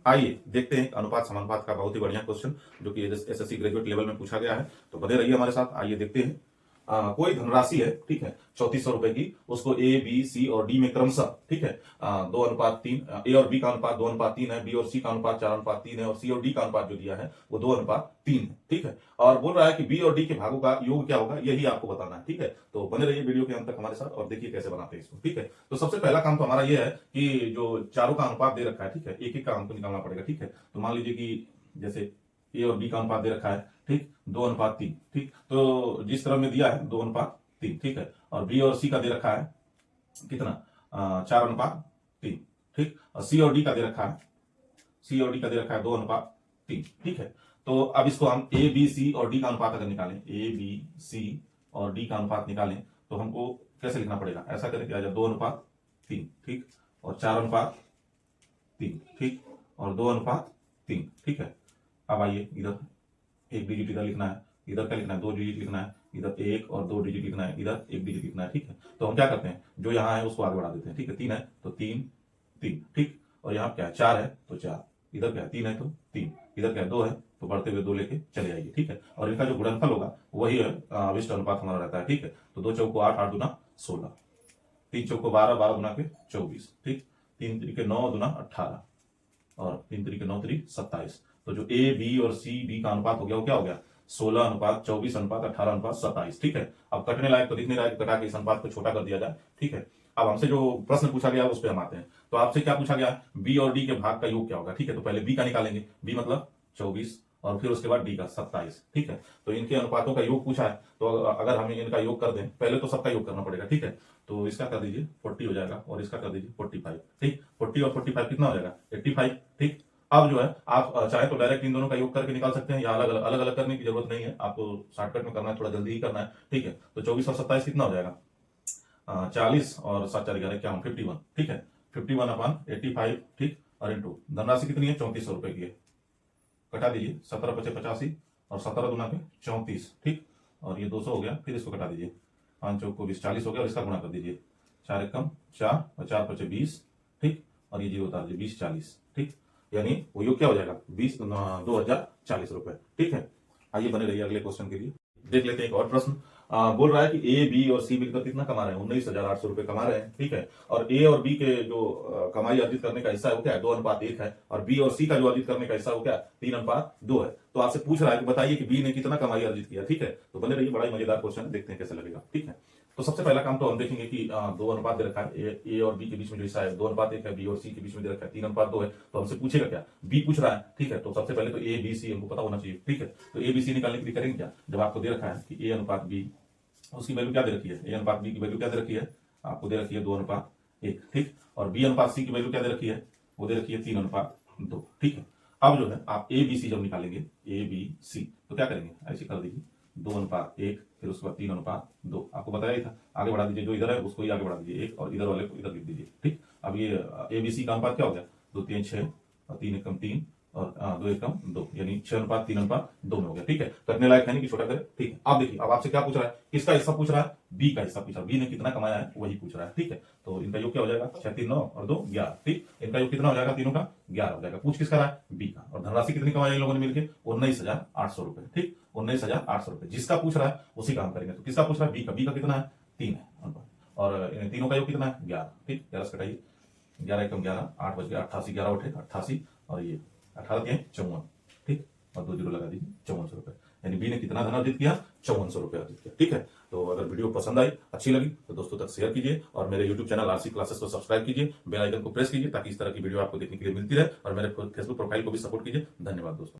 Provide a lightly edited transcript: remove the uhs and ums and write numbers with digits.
आइए देखते हैं अनुपात समानुपात का बहुत ही बढ़िया क्वेश्चन जो कि एसएससी ग्रेजुएट लेवल में पूछा गया है। तो बने रहिए हमारे साथ। आइए देखते हैं। कोई धनराशि है, ठीक है, 3400 रुपए की। उसको ए बी सी और डी में क्रमशः, ठीक है, 2:3, ए और बी का अनुपात 2:3 है, बी और सी का अनुपात 4:3 है, और सी और डी का अनुपात जो दिया है वो 2:3 है, ठीक है। और बोल रहा है कि बी और डी के भागों का योग क्या होगा, यही आपको बताना है, ठीक है। तो बने रहिए वीडियो के अंत तक हमारे साथ और देखिए कैसे बनाते हैं इसको, ठीक है। तो सबसे पहला काम तो हमारा ये है कि जो चारों का अनुपात दे रखा है, ठीक है, एक एक का हमको निकालना पड़ेगा, ठीक है। तो मान लीजिए कि जैसे ए और बी का अनुपात दे रखा है, ठीक, 2:3, ठीक। तो जिस तरह में दिया है 2:3, ठीक है। और बी और सी का दे रखा है कितना, 4:3, ठीक। और सी और डी का दे रखा है, सी और डी का दे रखा है 2:3, ठीक है। तो अब इसको हम ए बी सी और डी का अनुपात अगर निकालें, ए बी सी और डी का अनुपात निकालें, तो हमको कैसे लिखना पड़ेगा, ऐसा करें कि आ जाए 2:3, ठीक, और 4:3, ठीक, और 2:3, ठीक है। अब आइए इधर एक डिजिट इधर लिखना है, इधर क्या लिखना है, 2 डिजिट लिखना है, इधर 1 और 2 डिजिट लिखना है, इधर 1 डिजिट लिखना है, ठीक है। तो हम क्या करते हैं, जो यहाँ है उसको आगे बढ़ा देते हैं, ठीक है। 3 है तो 3 3, ठीक। और यहाँ क्या है, 4 है तो 4, इधर क्या है 3 है तो 3, इधर क्या है 2 है तो बढ़ते हुए 2 लेके चले आइए, ठीक है। और इनका जो गुणनफल होगा वही है अविष्ट अनुपात हमारा रहता है, ठीक है। तो 2 चौको 8, 8 दूना 16, 3 चौको 12, 12 दूना के 24, ठीक, 3 तरीके 9 दूना 18, और 3 तरीके 9 3 27। तो जो ए बी और सी डी का अनुपात हो गया वो क्या हो गया, 16:24:18:27, ठीक है। अब कटने लायक तो दिख नहीं रहा है, कटा के इस अनुपात को छोटा कर दिया जाए, ठीक है। अब हमसे जो प्रश्न पूछा गया उस पर हम आते हैं। तो आपसे क्या पूछा गया, बी और डी के भाग का योग क्या होगा, ठीक है। तो पहले बी का निकालेंगे, बी मतलब 24, और फिर उसके बाद डी का 27, ठीक है। तो इनके अनुपातों का योग पूछा है, तो अगर हम इनका योग कर दें, पहले तो सबका योग करना पड़ेगा, ठीक है। तो इसका कर दीजिए 40 हो जाएगा, और इसका कर दीजिए 45, ठीक। 40 और 45 कितना हो जाएगा, 85, ठीक। अब जो है आप चाहे तो डायरेक्ट इन दोनों का योग करके निकाल सकते हैं, या अलग अलग करने की जरूरत नहीं है, आपको शॉर्टकट में करना है, थोड़ा जल्दी ही करना है, ठीक है। तो 24 और 27 कितना हो जाएगा, 40 और 7 4 11 51, 51, ठीक है। 51/85, ठीक। और इंटू धनराशि कितनी है, 3400 रुपए की है, कटा दीजिए, 17 पचे 85, और 17 दूना के 34, ठीक। और ये 200 हो गया, फिर इसको कटा दीजिए, 5 चौको 20, 40 हो गया, और इसका गुणा कर दीजिए, 4 एकम 4 और 4 पचे 20, ठीक। और ये जीरो उतार दीजिए, 20 40, ठीक। यानी वो योग क्या हो जाएगा, 2040 रुपए, ठीक है। आइए बने रहिए अगले क्वेश्चन के लिए। देख लेते हैं एक और प्रश्न। बोल रहा है कि ए बी और सी मिलकर कितना कमा रहे हैं, 19,800 रुपए कमा रहे हैं, ठीक है। और ए और बी के जो कमाई अर्जित करने का हिस्सा है वो क्या है, 2:1 है। और बी और सी का जो अर्जित करने का हिस्सा है वो क्या है, 3:2 है। तो आपसे पूछ रहा है कि बताइए कि बी ने कितना कमाई अर्जित किया, ठीक है। तो बने रहिए, बड़ा ही मजेदार क्वेश्चन है, देखते हैं कैसे लगेगा, ठीक है। तो सबसे पहला काम तो हम देखेंगे कि 2 अनुपात दे रखा है, ए और बी के बीच में जो हिस्सा है 2:1 है, बी और सी के बीच में दे रखा है 3:2 है। तो हमसे पूछेगा क्या, बी पूछ रहा है, ठीक है। तो सबसे पहले तो ए बी सी हमको पता होना चाहिए, ठीक है। तो ए बी सी निकालने के लिए करेंगे क्या, जब आपको दे रखा है कि ए अनुपात बी, उसकी वैल्यू क्या दे रखी है, ए अनुपात बी की वैल्यू क्या दे रखी है, आपको दे रखी है 2:1, ठीक। और बी अनुपात सी की वैल्यू क्या दे रखी है, वो दे रखी है 3:2, ठीक है। अब जो है आप ए बी सी जब निकालेंगे, ए बी सी, तो क्या करेंगे, ऐसे कर दीजिए 2:1, फिर उसके बाद 3:2, आपको बताया ही था। आगे बढ़ा दीजिए, जो इधर है उसको ही आगे बढ़ा दीजिए 1, और इधर वाले को इधर लिख दीजिए, ठीक। अब ये ए बी सी का अनुपात क्या हो गया, 2 3 6, और 3 एकम 3, और 2 एकम 2, यानी 6:3:2 में हो गया, ठीक है। करने लायक है नहीं कि छोटा करे, ठीक है। अब देखिए, अब आपसे क्या पूछ रहा है, किसका हिस्सा पूछ रहा है, बी का हिस्सा पूछ रहा है, बी ने कितना कमाया है वही पूछ रहा है, ठीक है। तो इनका योग क्या हो जाएगा, 6 3 9 और 2 11, ठीक। इनका योग कितना हो जाएगा, तीनों का 11 हो जाएगा। पूछ किसका रहा है, बी का। और धनराशि कितनी कमाई इन लोगों ने मिलकर, 19,800 रुपए, ठीक, 19,800 रुपए। जिसका पूछ रहा है उसी काम करेंगे। तो किसका पूछ रहा है, बी का। बी का कितना है, 3 है, और इन तीनों का योग कितना है, 11, ठीक। 11 से कटाइए, 11 एकम 11, 8 बज गया 88, 11 उठे 88, और ये 18 के 54, ठीक। और 2 जीरो लगा दीजिए, 5400 रुपए। यानी बी ने कितना धन अर्जित किया, 5400 रुपए अर्जित किया, ठीक है। तो अगर वीडियो पसंद आई, अच्छी लगी, तो दोस्तों तक शेयर कीजिए, और मेरे यूट्यूब चैनल आरसी क्लासेस को सब्सक्राइब कीजिए, बेल आइकन को प्रेस कीजिए, ताकि इस तरह की वीडियो आपको देखने के लिए मिलती रहे, और मेरे फेसबुक प्रोफाइल को भी सपोर्ट कीजिए। धन्यवाद दोस्तों।